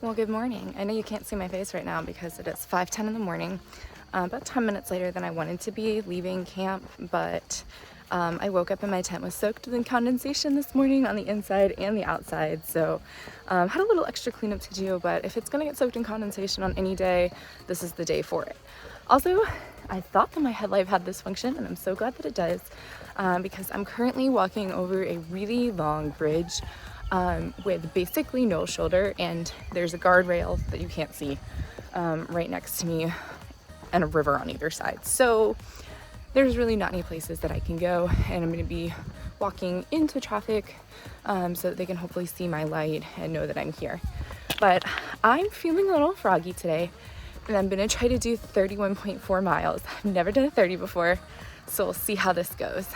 Well, good morning. I know you can't see my face right now because it is 5:10 in the morning, about 10 minutes later than I wanted to be leaving camp, but I woke up and my tent was soaked in condensation this morning on the inside and the outside, so had a little extra cleanup to do, but if it's gonna get soaked in condensation on any day, this is the day for it. Also, I thought that my headlamp had this function, and I'm so glad that it does, because I'm currently walking over a really long bridge with basically no shoulder, and there's a guardrail that you can't see right next to me and a river on either side. So there's really not any places that I can go, and I'm going to be walking into traffic so that they can hopefully see my light and know that I'm here. But I'm feeling a little froggy today, and I'm going to try to do 31.4 miles. I've never done a 30 before, so we'll see how this goes.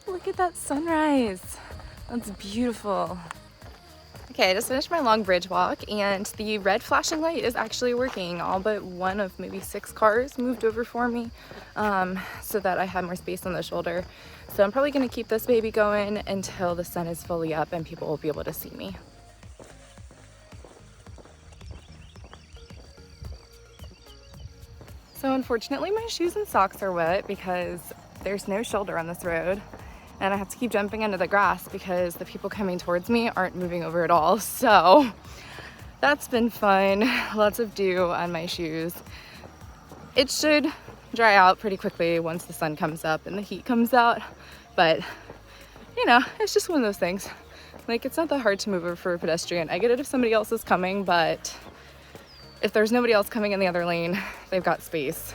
Look at that sunrise. That's beautiful. Okay, I just finished my long bridge walk, and the red flashing light is actually working. All but one of maybe 6 cars moved over for me so that I have more space on the shoulder. So I'm probably going to keep this baby going until the sun is fully up and people will be able to see me. So unfortunately my shoes and socks are wet because there's no shoulder on this road. And I have to keep jumping into the grass because the people coming towards me aren't moving over at all. So that's been fun. Lots of dew on my shoes. It should dry out pretty quickly once the sun comes up and the heat comes out. But, you know, it's just one of those things. Like, it's not that hard to move over for a pedestrian. I get it if somebody else is coming, but if there's nobody else coming in the other lane, they've got space.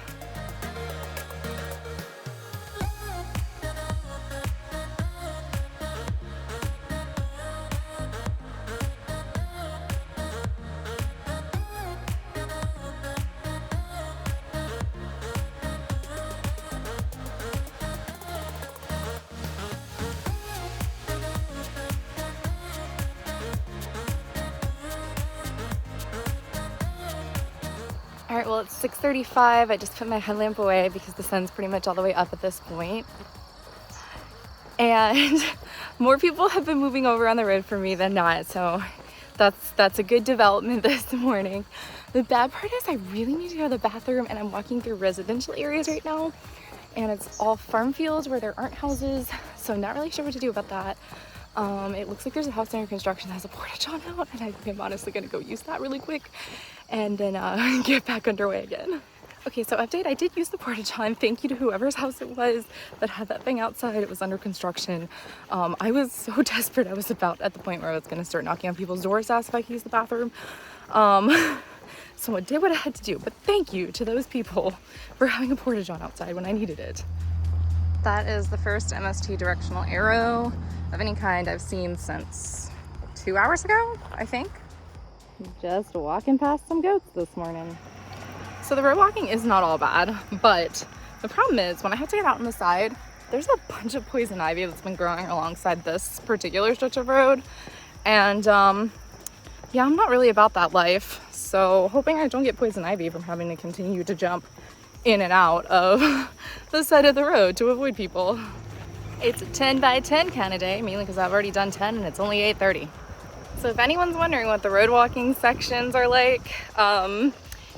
All right, well, it's 6:35. I just put my headlamp away because the sun's pretty much all the way up at this point. And more people have been moving over on the road for me than not, so that's a good development this morning. The bad part is I really need to go to the bathroom, and I'm walking through residential areas right now, and it's all farm fields where there aren't houses, so I'm not really sure what to do about that. It looks like there's a house under construction that has a porta-john out, and I think I'm honestly gonna go use that really quick and then get back underway again. Okay, so update, I did use the porta-john. Thank you to whoever's house it was that had that thing outside. It was under construction. I was so desperate. I was about at the point where I was gonna start knocking on people's doors to ask if I could use the bathroom. So I did what I had to do, but thank you to those people for having a porta-john outside when I needed it. That is the first MST directional arrow of any kind I've seen since 2 hours ago, I think. Just walking past some goats this morning. So the road walking is not all bad, but the problem is when I have to get out on the side, there's a bunch of poison ivy that's been growing alongside this particular stretch of road. And yeah, I'm not really about that life. So hoping I don't get poison ivy from having to continue to jump in and out of the side of the road to avoid people. It's a 10 by 10 kind of day, mainly because I've already done 10 and it's only 8:30. So if anyone's wondering what the road walking sections are like,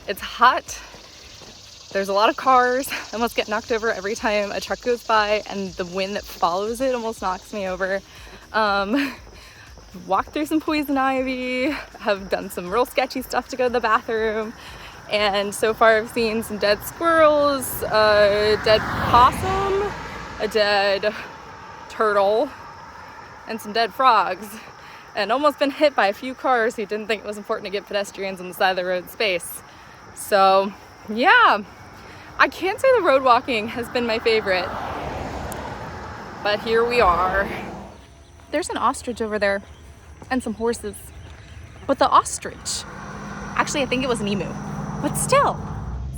it's hot. There's a lot of cars. I almost get knocked over every time a truck goes by, and the wind that follows it almost knocks me over. Walked through some poison ivy, have done some real sketchy stuff to go to the bathroom, and so far I've seen some dead squirrels, a dead possum, a dead turtle, and some dead frogs, and almost been hit by a few cars who didn't think it was important to get pedestrians on the side of the road space. So yeah, I can't say the road walking has been my favorite, but here we are. There's an ostrich over there and some horses, but the ostrich, actually I think it was an emu, but still.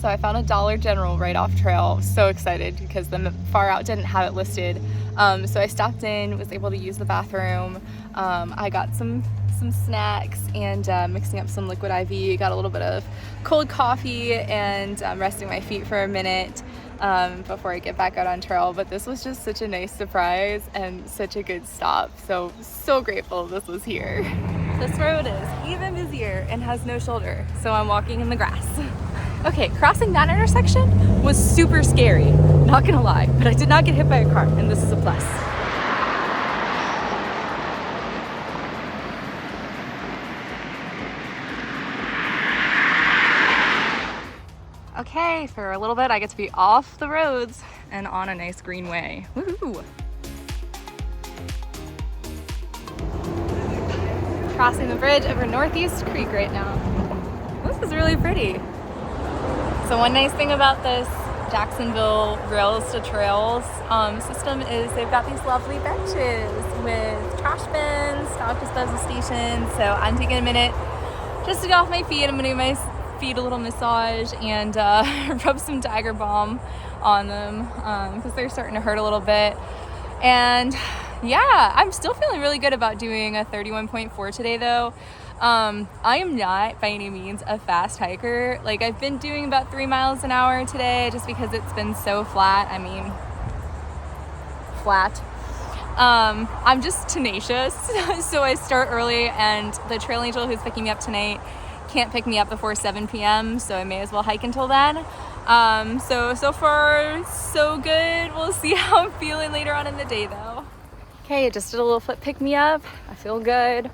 So I found a Dollar General right off trail. So excited because the far out didn't have it listed. So I stopped in, was able to use the bathroom. I got some snacks and mixing up some liquid IV. Got a little bit of cold coffee and resting my feet for a minute before I get back out on trail. But this was just such a nice surprise and such a good stop. So grateful this was here. This road is even busier and has no shoulder, so I'm walking in the grass. Okay, crossing that intersection was super scary, not gonna lie, but I did not get hit by a car, and this is a plus. Okay, for a little bit I get to be off the roads and on a nice greenway. Woohoo! Crossing the bridge over Northeast Creek right now. This is really pretty. So one nice thing about this Jacksonville Rails to Trails system is they've got these lovely benches with trash bins, stock disposal stations. So I'm taking a minute just to get off my feet. I'm gonna give my feet a little massage and rub some Tiger Balm on them because they're starting to hurt a little bit. And yeah, I'm still feeling really good about doing a 31.4 today though. I am not by any means a fast hiker. Like I've been doing about 3 miles an hour today just because it's been so flat. I mean, flat. I'm just tenacious. So I start early and the trail angel who's picking me up tonight can't pick me up before 7 p.m. so I may as well hike until then. So far so good. We'll see how I'm feeling later on in the day though. Okay, just did a little foot pick me up. I feel good.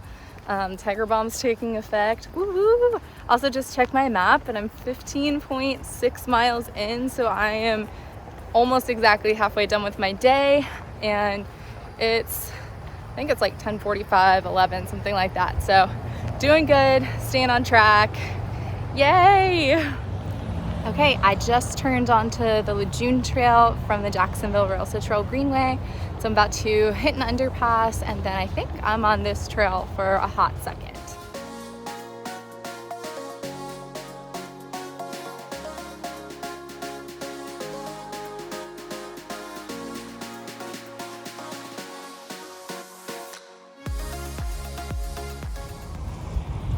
Tiger Balm's taking effect. Woo-hoo. Also just checked my map and I'm 15.6 miles in, so I am almost exactly halfway done with my day, and I think it's like 10:45, 11, something like that. So doing good, staying on track. Yay! Okay, I just turned onto the Lejeune Trail from the Jacksonville Rails to Trail Greenway. So I'm about to hit an underpass, and then I think I'm on this trail for a hot second.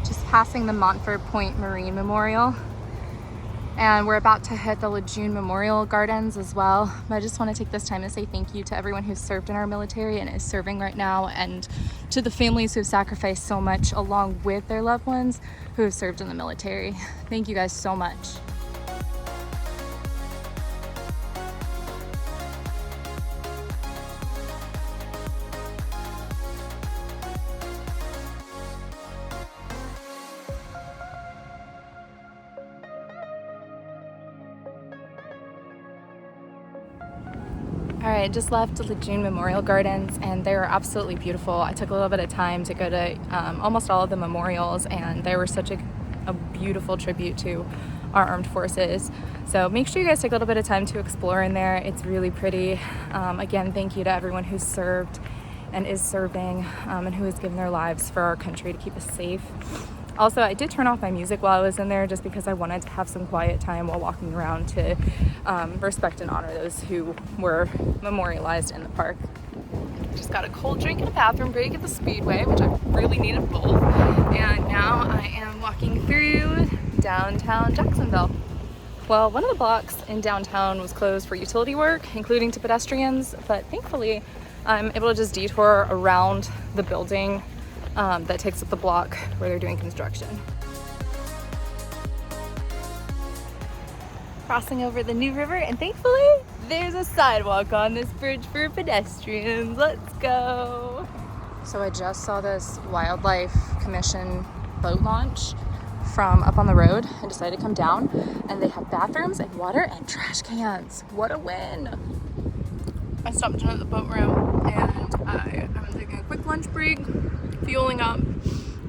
Just passing the Montfort Point Marine Memorial. And we're about to hit the Lejeune Memorial Gardens as well. But I just want to take this time to say thank you to everyone who's served in our military and is serving right now, and to the families who have sacrificed so much along with their loved ones who have served in the military. Thank you guys so much. All right, just left the Lejeune Memorial Gardens and they were absolutely beautiful. I took a little bit of time to go to almost all of the memorials, and they were such a beautiful tribute to our armed forces. So make sure you guys take a little bit of time to explore in there. It's really pretty. Again, thank you to everyone who's served and is serving and who has given their lives for our country to keep us safe. Also, I did turn off my music while I was in there just because I wanted to have some quiet time while walking around to respect and honor those who were memorialized in the park. Just got a cold drink and a bathroom break at the Speedway, which I really needed both. And now I am walking through downtown Jacksonville. Well, one of the blocks in downtown was closed for utility work, including to pedestrians, but thankfully I'm able to just detour around the building that takes up the block where they're doing construction. Crossing over the New River, and thankfully there's a sidewalk on this bridge for pedestrians. Let's go. So I just saw this Wildlife Commission boat launch from up on the road and decided to come down, and they have bathrooms and water and trash cans. What a win. I stopped in at the boat room and I'm taking a quick lunch break, fueling up.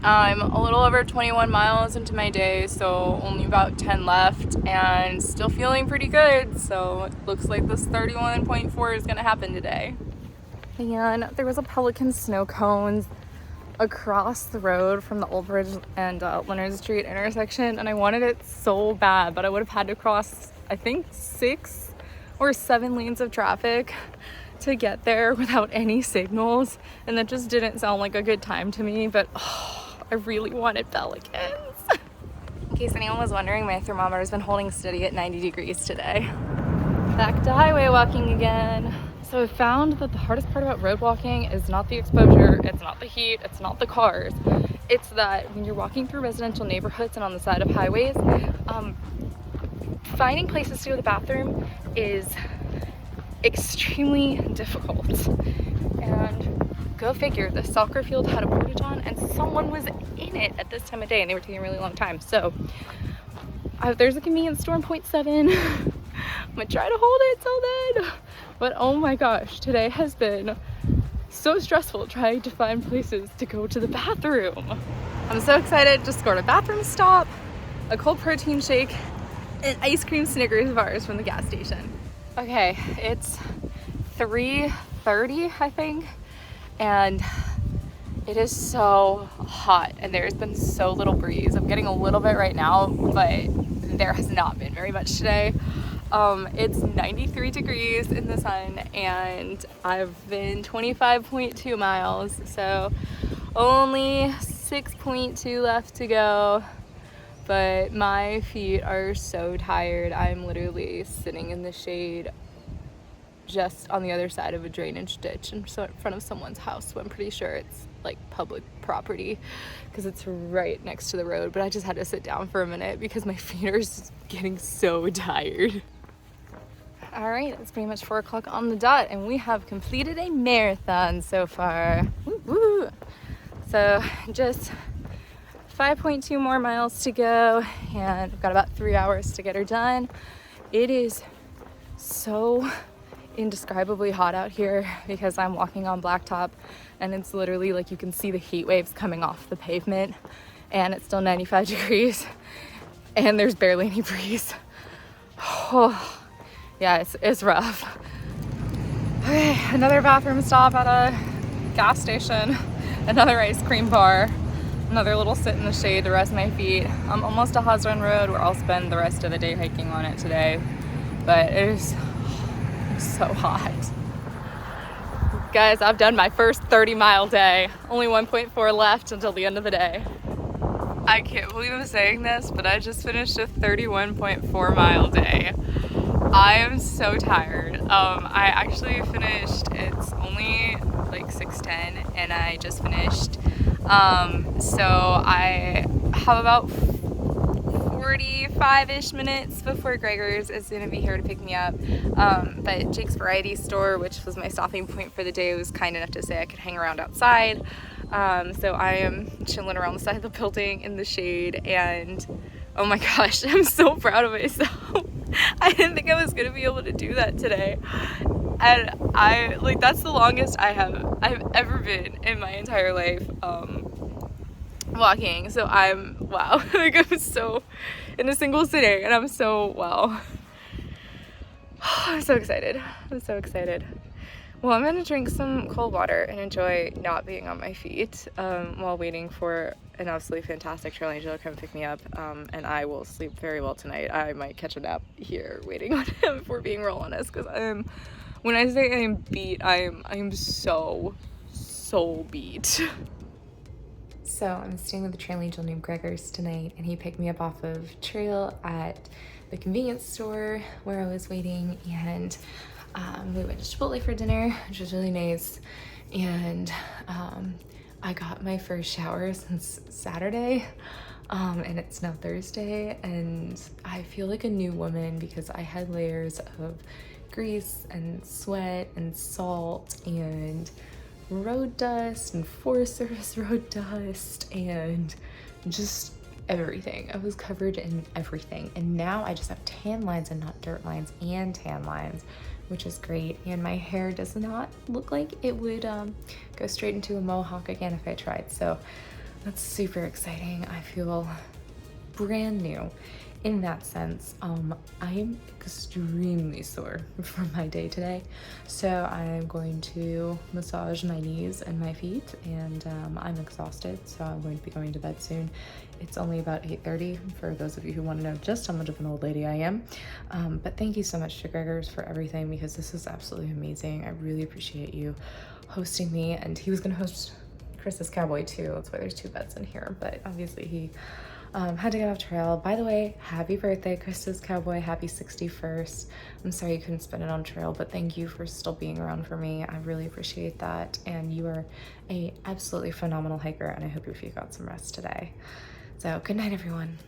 I'm a little over 21 miles into my day, so only about 10 left, and still feeling pretty good. So it looks like this 31.4 is gonna happen today. And there was a Pelican snow cones across the road from the Old Bridge and Leonard Street intersection, and I wanted it so bad, but I would have had to cross, I think, 6 or 7 lanes of traffic to get there without any signals, and that just didn't sound like a good time to me. But I really wanted Pelicans. In case anyone was wondering, my thermometer's been holding steady at 90 degrees today. Back to highway walking again. So I found that the hardest part about road walking is not the exposure, it's not the heat, it's not the cars. it's that when you're walking through residential neighborhoods and on the side of highways, finding places to go to the bathroom is extremely difficult. And go figure, the soccer field had a porta john and someone was in it at this time of day and they were taking a really long time. So there's a convenience store in Point 7. I'm gonna try to hold it till then. But oh my gosh, today has been so stressful trying to find places to go to the bathroom. I'm so excited. Just scored a bathroom stop, a cold protein shake, and ice cream Snickers bars from the gas station. Okay, it's 3:30, I think, and it is so hot and there's been so little breeze. I'm getting a little bit right now, but there has not been very much today. It's 93 degrees in the sun and I've been 25.2 miles, so only 6.2 left to go. But my feet are so tired. I'm literally sitting in the shade just on the other side of a drainage ditch in front of someone's house. So I'm pretty sure it's like public property because it's right next to the road. But I just had to sit down for a minute because my feet are just getting so tired. All right, it's pretty much 4 o'clock on the dot and we have completed a marathon so far. Woo woo. So just 5.2 more miles to go and I've got about 3 hours to get her done. It is so indescribably hot out here because I'm walking on blacktop and it's literally like you can see the heat waves coming off the pavement and it's still 95 degrees and there's barely any breeze. Oh, yeah, it's rough. Okay, another bathroom stop at a gas station, another ice cream bar, another little sit in the shade to rest my feet. I'm almost to Hosrun Road where I'll spend the rest of the day hiking on it today, but it is so hot. Guys, I've done my first 30-mile day. Only 1.4 left until the end of the day. I can't believe I'm saying this, but I just finished a 31.4 mile day. I am so tired. I actually finished, it's only like 6:10 and I just finished. So I have about 45-ish minutes before Gregor's is gonna be here to pick me up. But Jake's Variety Store, which was my stopping point for the day, was kind enough to say I could hang around outside. So I am chilling around the side of the building in the shade and oh my gosh, I'm so proud of myself. I didn't think I was gonna be able to do that today. And that's the longest I've ever been in my entire life walking. So wow, like I'm so in a single sitting and I'm so wow. I'm so excited. I'm so excited. Well, I'm gonna drink some cold water and enjoy not being on my feet while waiting for an absolutely fantastic trail angel to come pick me up, and I will sleep very well tonight. I might catch a nap here waiting on him, if we're being real honest, because when I say I am beat, I'm so beat. So I'm staying with a trail angel named Gregor's tonight, and he picked me up off of trail at the convenience store where I was waiting, and we went to Chipotle for dinner, which was really nice, and I got my first shower since Saturday, and it's now Thursday, and I feel like a new woman because I had layers of grease and sweat and salt and road dust and Forest Service road dust and just everything. I was covered in everything, and now I just have tan lines and not dirt lines and tan lines, which is great. And my hair does not look like it would go straight into a mohawk again if I tried, so that's super exciting. I feel brand new in that sense. I'm extremely sore from my day today, so I'm going to massage my knees and my feet, and I'm exhausted, so I'm going to be going to bed soon. It's only about 8:30 for those of you who want to know just how much of an old lady I am. But thank you so much to Gregor's for everything, because this is absolutely amazing. I really appreciate you hosting me, and he was going to host Chris's Cowboy too. That's why there's 2 beds in here, but obviously he Had to get off trail. By the way, happy birthday, Krista's Cowboy. Happy 61st. I'm sorry you couldn't spend it on trail, but thank you for still being around for me. I really appreciate that. And you are a absolutely phenomenal hiker, and I hope your feet got some rest today. So good night, everyone.